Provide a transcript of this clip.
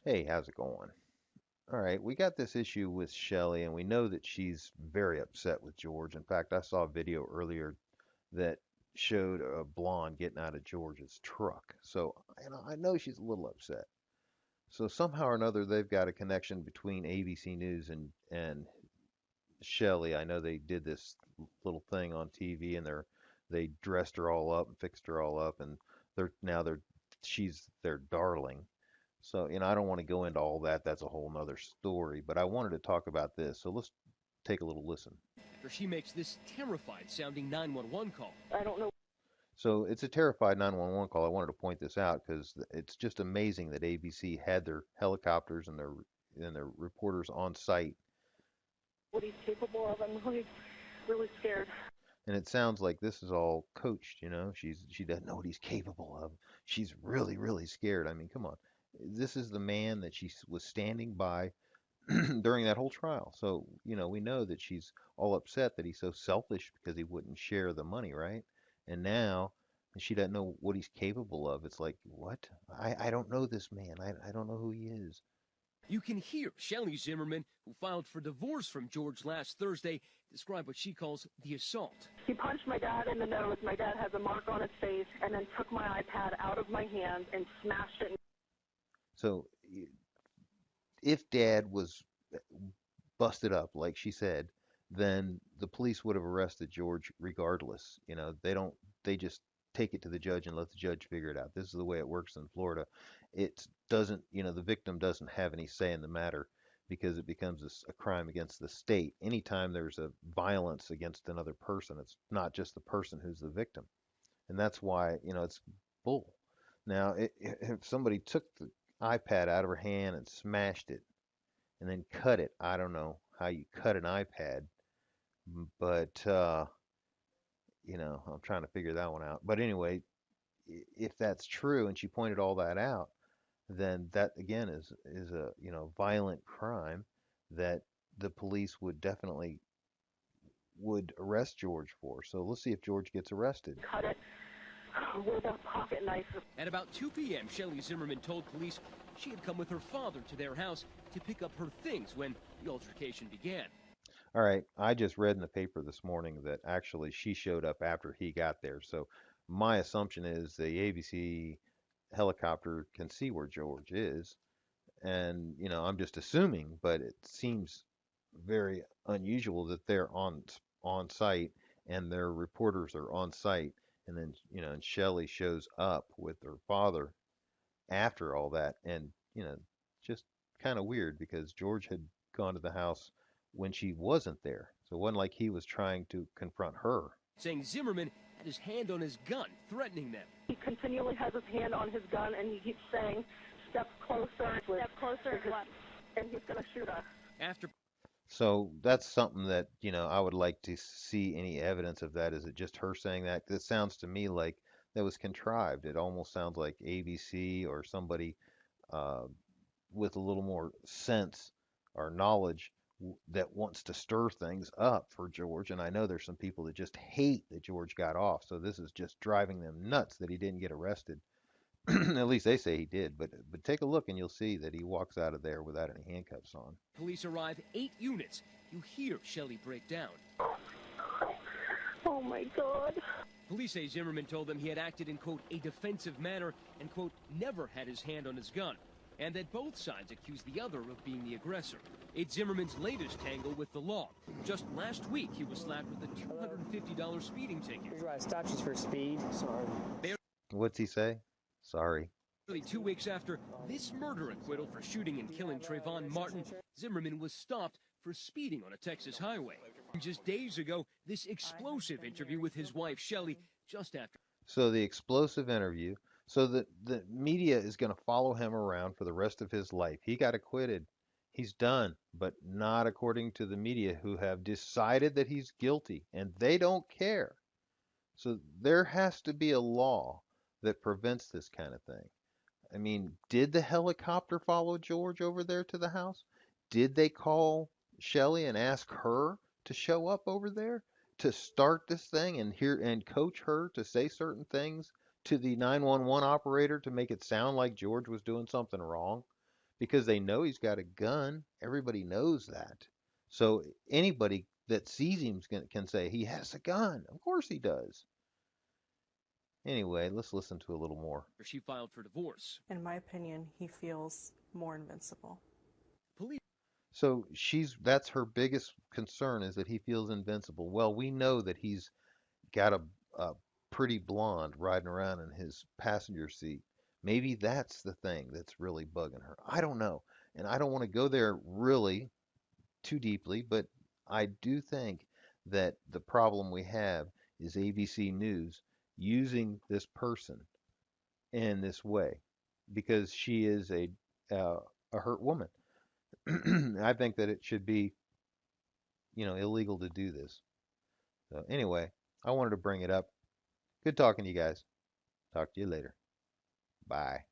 Hey, how's it going? All right, we got this issue with Shellie, and we know that she's very upset with George. In fact, I saw a video earlier that showed a blonde getting out of George's truck. So, I know she's a little upset. So somehow or another, they've got a connection between ABC News and Shellie. I know they did this little thing on TV, and they dressed her all up and fixed her all up, and they're she's their darling. So, I don't want to go into all that. That's a whole nother story. But I wanted to talk about this. So let's take a little listen. After she makes this terrified sounding 911 call. I don't know. So it's a terrified 911 call. I wanted to point this out because it's just amazing that ABC had their helicopters and their reporters on site. What he's capable of. I'm really, really scared. And it sounds like this is all coached. She doesn't know what he's capable of. She's really, really scared. I mean, come on. This is the man that she was standing by during that whole trial. So, we know that she's all upset that he's so selfish because he wouldn't share the money, right? And now she doesn't know what he's capable of. It's like, what? I don't know this man. I don't know who he is. You can hear Shellie Zimmerman, who filed for divorce from George last Thursday, describe what she calls the assault. He punched my dad in the nose. My dad has a mark on his face, and then took my iPad out of my hand and smashed it. So if dad was busted up, like she said, then the police would have arrested George regardless. They just take it to the judge and let the judge figure it out. This is the way it works in Florida. It doesn't, the victim doesn't have any say in the matter because it becomes a crime against the state. Anytime there's a violence against another person, it's not just the person who's the victim. And that's why, it's bull. Now, if somebody took the iPad out of her hand and smashed it and then cut it, I don't know how you cut an iPad, but I'm trying to figure that one out. But anyway, if that's true and she pointed all that out, then that again is a violent crime that the police would definitely would arrest George for. So let's see if George gets arrested. Cut it with a pocket knife. At about 2 p.m., Shellie Zimmerman told police she had come with her father to their house to pick up her things when the altercation began. All right, I just read in the paper this morning that actually she showed up after he got there. So my assumption is the ABC helicopter can see where George is. And, I'm just assuming, but it seems very unusual that they're on site and their reporters are on site. And then, and Shellie shows up with her father after all that. And, just kind of weird because George had gone to the house when she wasn't there. So it wasn't like he was trying to confront her. Saying Zimmerman had his hand on his gun, threatening them. He continually has his hand on his gun, and he keeps saying, step closer. Step closer. And he's going to shoot us. After So that's something that, I would like to see any evidence of that. Is it just her saying that? 'Cause it sounds to me like that was contrived. It almost sounds like ABC or somebody uh, with a little more sense or knowledge that wants to stir things up for George. And I know there's some people that just hate that George got off. So this is just driving them nuts that he didn't get arrested. At least they say he did. But take a look and you'll see that he walks out of there without any handcuffs on. police arrive, 8 units. You hear Shellie break down. Oh, my God. Police say Zimmerman told them he had acted in, quote, a defensive manner and, quote, never had his hand on his gun, and that both sides accused the other of being the aggressor. It's Zimmerman's latest tangle with the law. Just last week, he was slapped with a $250 speeding ticket. Here's why I stopped you for speed. Sorry. What's he say? Sorry. Nearly 2 weeks after this murder acquittal for shooting and killing Trayvon Martin, Zimmerman was stopped for speeding on a Texas highway. Just days ago, this explosive interview with his wife, Shellie, just after. So the explosive interview. So the media is going to follow him around for the rest of his life. He got acquitted. He's done, but not according to the media who have decided that he's guilty and they don't care. So there has to be a law that prevents this kind of thing. I mean, did the helicopter follow George over there to the house? Did they call Shellie and ask her to show up over there to start this thing and hear and coach her to say certain things to the 911 operator to make it sound like George was doing something wrong? because they know he's got a gun. Everybody knows that. So anybody that sees him can say he has a gun. Of course he does. Anyway, let's listen to a little more. She filed for divorce. In my opinion, he feels more invincible. Police. So that's her biggest concern, is that he feels invincible. Well, we know that he's got a pretty blonde riding around in his passenger seat. Maybe that's the thing that's really bugging her. I don't know. And I don't want to go there really too deeply, but I do think that the problem we have is ABC News using this person in this way because she is a hurt woman. I think that it should be, illegal to do this. So anyway, I wanted to bring it up. Good talking to you guys. Talk to you later. Bye.